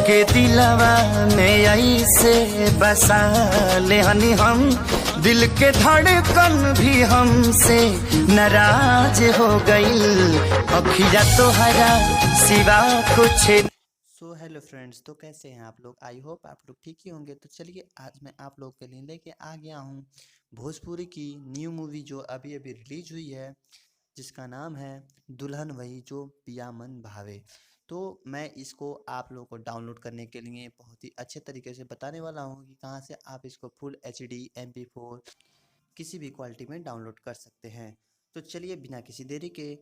के दिलवा में ऐसे बसा ले हनी हम, दिल के धड़कन भी हमसे नाराज हो गई, अखिया तोहरा सिवा कुछ। हेलो फ्रेंड्स, तो कैसे हैं आप लोग? आई होप आप लोग ठीक ही होंगे। तो चलिए आज मैं आप लोग के लिए लेके आ गया हूँ भोजपुरी की न्यू मूवी जो अभी अभी रिलीज हुई है, जिसका नाम है दुल्हन वही जो पिया मन भावे। तो मैं इसको आप लोगों को डाउनलोड करने के लिए बहुत ही अच्छे तरीके से बताने वाला हूँ कि कहाँ से आप इसको फुल HD MP4 किसी भी क्वालिटी में डाउनलोड कर सकते हैं। तो चलिए बिना किसी देरी के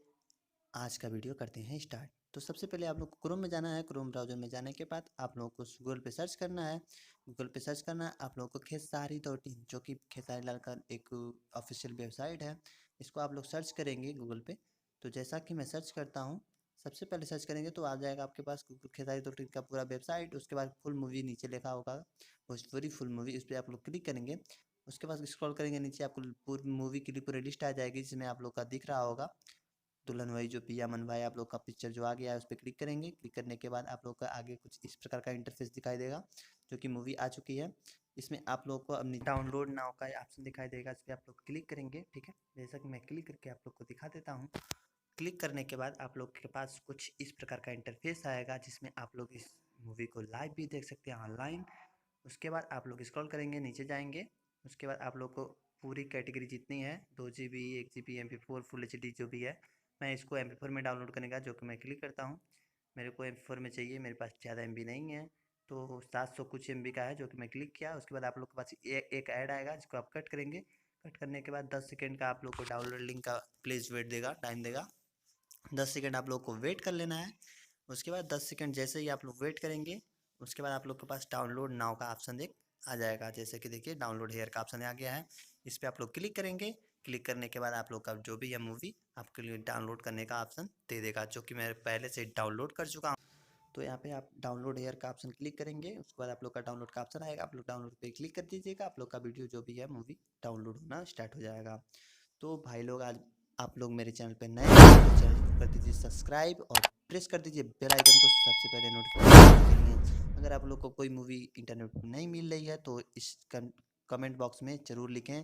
आज का वीडियो करते हैं स्टार्ट। तो सबसे पहले आप लोग को क्रोम में जाना है। क्रोम ब्राउजर में जाने के बाद आप लोगों को गूगल पे सर्च करना है। गूगल पे सर्च करना है आप लोगों को खेसारी.in, जो कि खेसारी लाल का एक ऑफिशियल वेबसाइट है। इसको आप लोग सर्च करेंगे गूगल पे। तो जैसा कि मैं सर्च करता हूँ, सबसे पहले सर्च करेंगे तो आ जाएगा आपके पास खेसारी.in का पूरा वेबसाइट। उसके बाद फुल मूवी नीचे लिखा होगा भोजपुरी फुल मूवी, उस पर आप लोग क्लिक करेंगे। उसके बाद स्क्रॉल करेंगे नीचे, आपको पूरी मूवी की पूरी लिस्ट आ जाएगी, जिसमें आप लोग का दिख रहा होगा दुल्हन वही जो पिया मन भाई। आप लोग का पिक्चर जो आ गया है उस पर क्लिक करेंगे। क्लिक करने के बाद आप लोग का आगे कुछ इस प्रकार का इंटरफेस दिखाई देगा, जो कि मूवी आ चुकी है। इसमें आप लोग को अपनी डाउनलोड नाउ का ऑप्शन दिखाई देगा, इस पर आप लोग क्लिक करेंगे। ठीक है, जैसा कि मैं क्लिक करके आप लोग को दिखा देता हूँ। क्लिक करने के बाद आप लोग के पास कुछ इस प्रकार का इंटरफेस आएगा, जिसमें आप लोग इस मूवी को लाइव भी देख सकते हैं ऑनलाइन। उसके बाद आप लोग स्क्रॉल करेंगे, नीचे जाएंगे। उसके बाद आप लोग को पूरी कैटेगरी जितनी है 2GB 1GB MP4 full HD जो भी है, मैं इसको MP4 में डाउनलोड करने का, जो कि मैं क्लिक करता हूँ। मेरे को MP4 में चाहिए, मेरे पास ज़्यादा MB नहीं है, तो 700 कुछ MB का है, जो कि मैं क्लिक किया। उसके बाद आप लोग के पास एक ऐड आएगा, जिसको आप कट करेंगे। कट करने के बाद 10 सेकेंड का आप लोग को डाउनलोड लिंक का प्लीज़ वेट देगा, टाइम देगा। 10 सेकेंड आप लोग को वेट कर लेना है। उसके बाद 10 सेकेंड जैसे ही आप लोग वेट करेंगे, उसके बाद आप लोग के पास डाउनलोड नाउ का ऑप्शन आ जाएगा। जैसे कि देखिए डाउनलोड हेयर का ऑप्शन आ गया है, इस पर आप लोग क्लिक करेंगे। क्लिक करने के बाद आप लोग का जो भी है मूवी आपके लिए डाउनलोड करने का ऑप्शन दे देगा, जो कि मैं पहले से डाउनलोड कर चुका हूँ। तो यहाँ पे आप डाउनलोड हेयर का ऑप्शन क्लिक करेंगे। उसके बाद आप लोग का डाउनलोड का ऑप्शन आएगा, आप लोग डाउनलोड पे क्लिक कर दीजिएगा। आप लोग का वीडियो जो भी है मूवी डाउनलोड होना स्टार्ट हो जाएगा। तो भाई लोग, आज आप लोग मेरे चैनल पे नए हैं तो चैनल को कर दीजिए सब्सक्राइब और प्रेस कर दीजिए बेल आइकन को सबसे पहले नोटिफिकेशन के लिए। अगर आप लोग को कोई मूवी इंटरनेट पर नहीं मिल रही है तो इस कमेंट बॉक्स में ज़रूर लिखें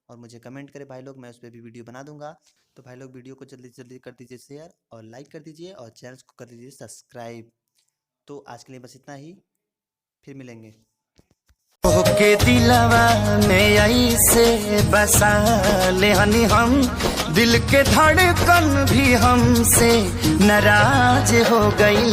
और मुझे कमेंट करें भाई लोग, मैं उस पर भी वीडियो बना दूंगा। तो भाई लोग वीडियो को जल्दी से जल्दी कर दीजिए शेयर और लाइक कर दीजिए और चैनल को कर दीजिए सब्सक्राइब। तो आज के लिए बस इतना ही, फिर मिलेंगे। के दिलवा में ऐसे बसा ले हनी हम, दिल के धड़कन भी हमसे नाराज हो गई।